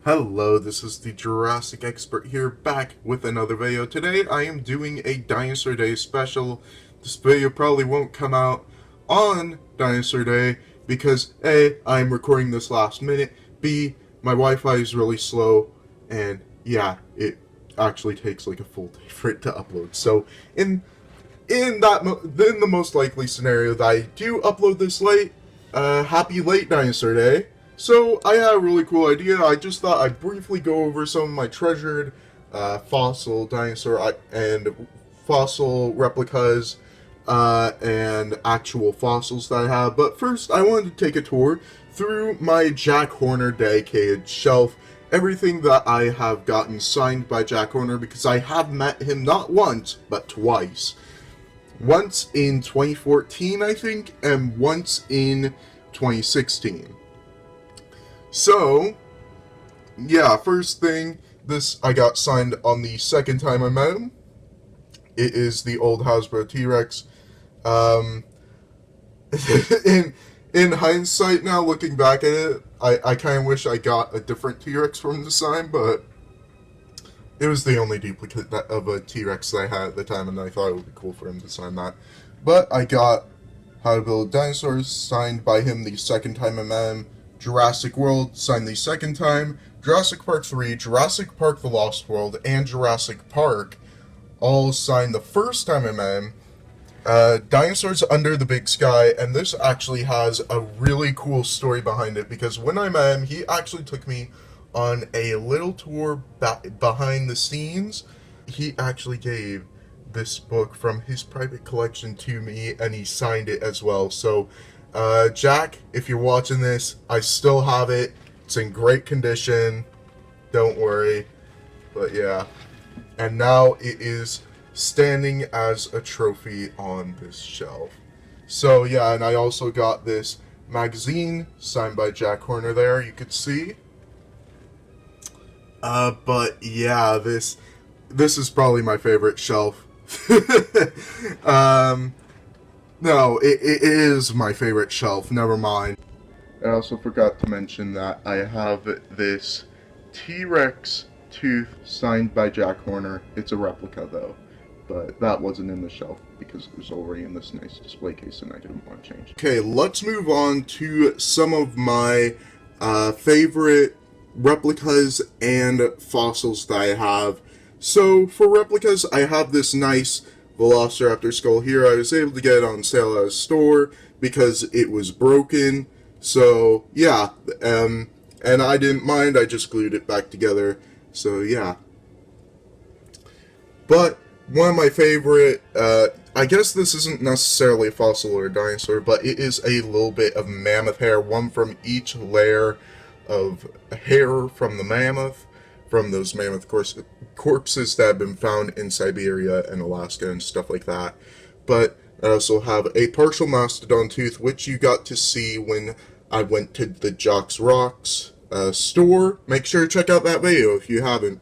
Hello, this is the Jurassic Expert here, back with another video. Today I am doing a Dinosaur Day special. This video probably won't come out on Dinosaur Day because A, I'm recording this last minute, B, my Wi-Fi is really slow, and yeah, it actually takes like a full day for it to upload. So in the most likely scenario that I do upload this late, happy late Dinosaur Day. So I had a really cool idea. I just thought I'd briefly go over some of my treasured fossil dinosaur and fossil replicas and actual fossils that I have. But first, I wanted to take a tour through my Jack Horner dedicated shelf. Everything that I have gotten signed by Jack Horner, because I have met him not once, but twice. Once in 2014, I think, and once in 2016. So, yeah, first thing, this I got signed on the second time I met him. It is the old Hasbro T-Rex. In hindsight now, looking back at it, I kind of wish I got a different T-Rex from the sign, but it was the only duplicate of a T-Rex that I had at the time, and I thought it would be cool for him to sign that. But I got How to Build Dinosaurs signed by him the second time I met him. Jurassic World signed the second time, Jurassic Park 3, Jurassic Park The Lost World, and Jurassic Park all signed the first time I met him. Dinosaurs Under the Big Sky, and this actually has a really cool story behind it, because when I met him, he actually took me on a little tour behind the scenes. He actually gave this book from his private collection to me, and he signed it as well. So Jack, if you're watching this, I still have it. It's in great condition. Don't worry. But yeah. And now it is standing as a trophy on this shelf. So yeah, and I also got this magazine signed by Jack Horner there, you could see. But yeah, this is probably my favorite shelf. No, it is my favorite shelf, never mind. I also forgot to mention that I have this T-Rex tooth signed by Jack Horner. It's a replica though, but that wasn't in the shelf because it was already in this nice display case and I didn't want to change. Okay, let's move on to some of my favorite replicas and fossils that I have. So for replicas, I have this nice Velociraptor skull here. I was able to get it on sale at a store because it was broken. So yeah, and I didn't mind. I just glued it back together. So yeah. But one of my favorite, I guess this isn't necessarily a fossil or a dinosaur, but it is a little bit of mammoth hair, one from each layer of hair from the mammoth, from those mammoth corpses that have been found in Siberia and Alaska and stuff like that. But I also have a partial mastodon tooth, which you got to see when I went to the Jocks Rocks store. Make sure to check out that video if you haven't.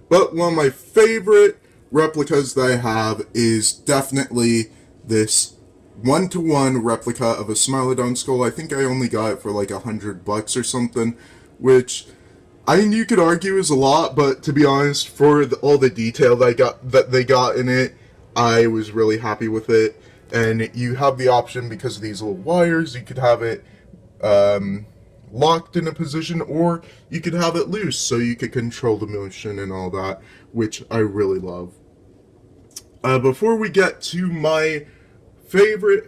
But one of my favorite replicas that I have is definitely this one-to-one replica of a Smilodon skull. I think I only got it for like $100 or something, which I mean, you could argue is a lot, but to be honest, for all the detail that they got in it, I was really happy with it. And you have the option, because of these little wires, you could have it locked in a position, or you could have it loose, so you could control the motion and all that, which I really love. Before we get to my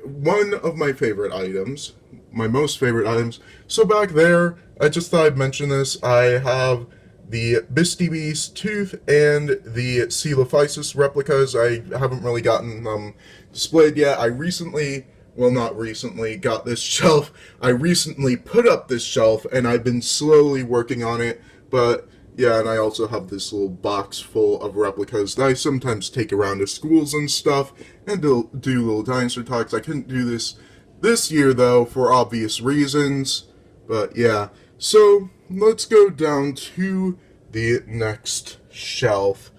one of my favorite items, my most favorite items, so back there, I just thought I'd mention this. I have the Bisty Beast tooth and the Coelophysis replicas. I haven't really gotten them displayed yet. I recently, well, not recently, got this shelf. I recently put up this shelf, and I've been slowly working on it. But yeah, and I also have this little box full of replicas that I sometimes take around to schools and stuff and do little dinosaur talks. I couldn't do this year though, for obvious reasons. But yeah. So, let's go down to the next shelf.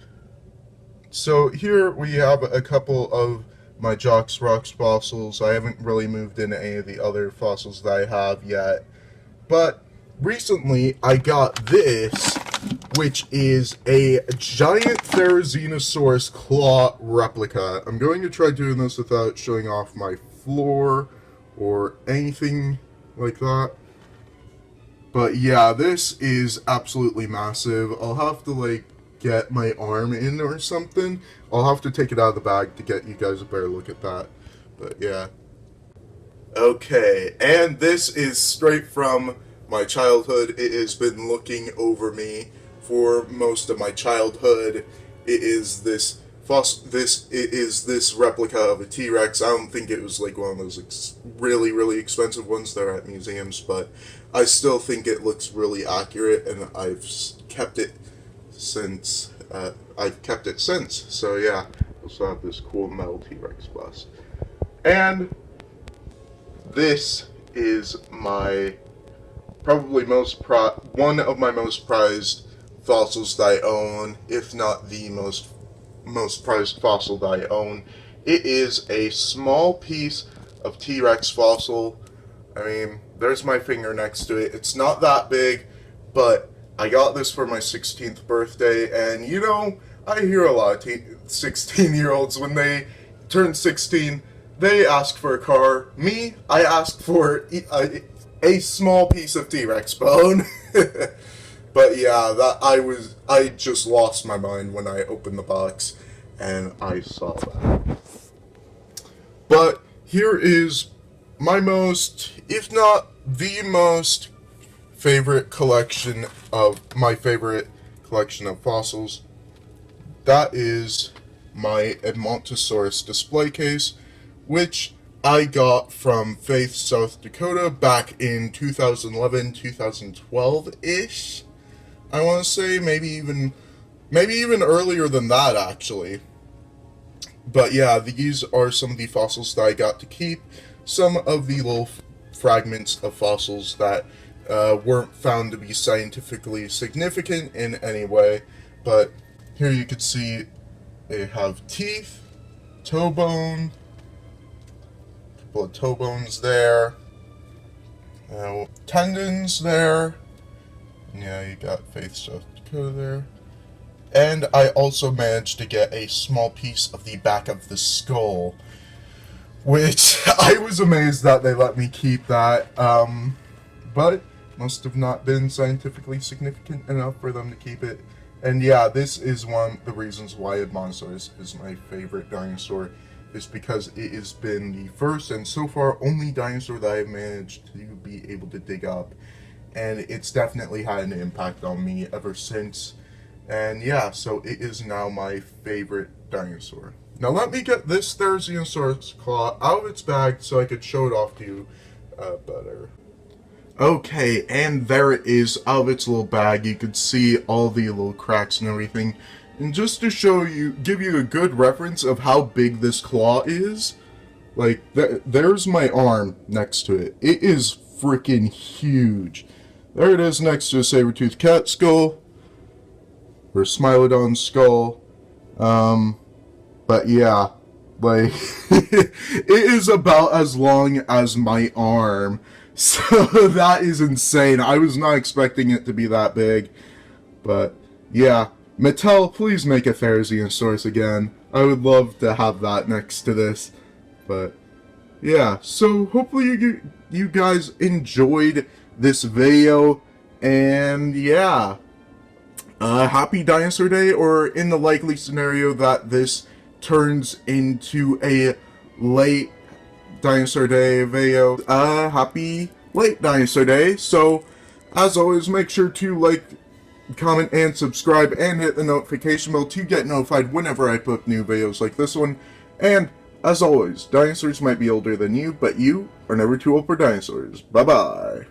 So, here we have a couple of my Jocks Rocks fossils. I haven't really moved into any of the other fossils that I have yet. But recently I got this, which is a giant Therizinosaurus claw replica. I'm going to try doing this without showing off my floor or anything like that. But yeah, this is absolutely massive. I'll have to like get my arm in or something. I'll have to take it out of the bag to get you guys a better look at that. But yeah. Okay, and this is straight from my childhood. It has been looking over me for most of my childhood. It is this replica of a T-Rex. I don't think it was like one of those really expensive ones that are at museums, but I still think it looks really accurate, and I've kept it since. So yeah, I also have this cool metal T-Rex bust, and this is my probably one of my most prized fossils that I own, if not the most prized fossil that I own. It is a small piece of T-Rex fossil. I mean, there's my finger next to it. It's not that big, but I got this for my 16th birthday, and you know, I hear a lot of 16-year-olds when they turn 16, they ask for a car. Me, I asked for a small piece of T-Rex bone. But yeah, I just lost my mind when I opened the box and I saw that. But here is my most, if not the most, favorite collection of fossils. That is my Edmontosaurus display case, which I got from Faith, South Dakota back in 2011, 2012-ish. I want to say maybe even earlier than that, actually. But yeah, these are some of the fossils that I got to keep. Some of the little fragments of fossils that weren't found to be scientifically significant in any way. But here you can see they have teeth, toe bone, a couple of toe bones there, tendons there. Yeah, you got Faith, South Dakota there. And I also managed to get a small piece of the back of the skull, which I was amazed that they let me keep that, but must have not been scientifically significant enough for them to keep it. And yeah, this is one of the reasons why Edmontosaurus is my favorite dinosaur, is because it has been the first and so far only dinosaur that I've managed to be able to dig up. And it's definitely had an impact on me ever since. And yeah, so it is now my favorite dinosaur. Now let me get this Therizinosaurus claw out of its bag so I could show it off to you better. Okay, and there it is out of its little bag. You can see all the little cracks and everything. And just to give you a good reference of how big this claw is, like, there's my arm next to it. It is freaking huge. There it is next to a saber-toothed cat skull, or Smilodon skull. But yeah, like, it is about as long as my arm. So that is insane. I was not expecting it to be that big. But yeah, Mattel, please make a Therizinosaurus again. I would love to have that next to this. But yeah, so hopefully you guys enjoyed this video, and yeah, happy Dinosaur Day, or in the likely scenario that this turns into a late Dinosaur Day video, happy late Dinosaur Day. So as always, make sure to like, comment, and subscribe, and hit the notification bell to get notified whenever I put new videos like this one. And as always, dinosaurs might be older than you, but you are never too old for dinosaurs. Bye bye.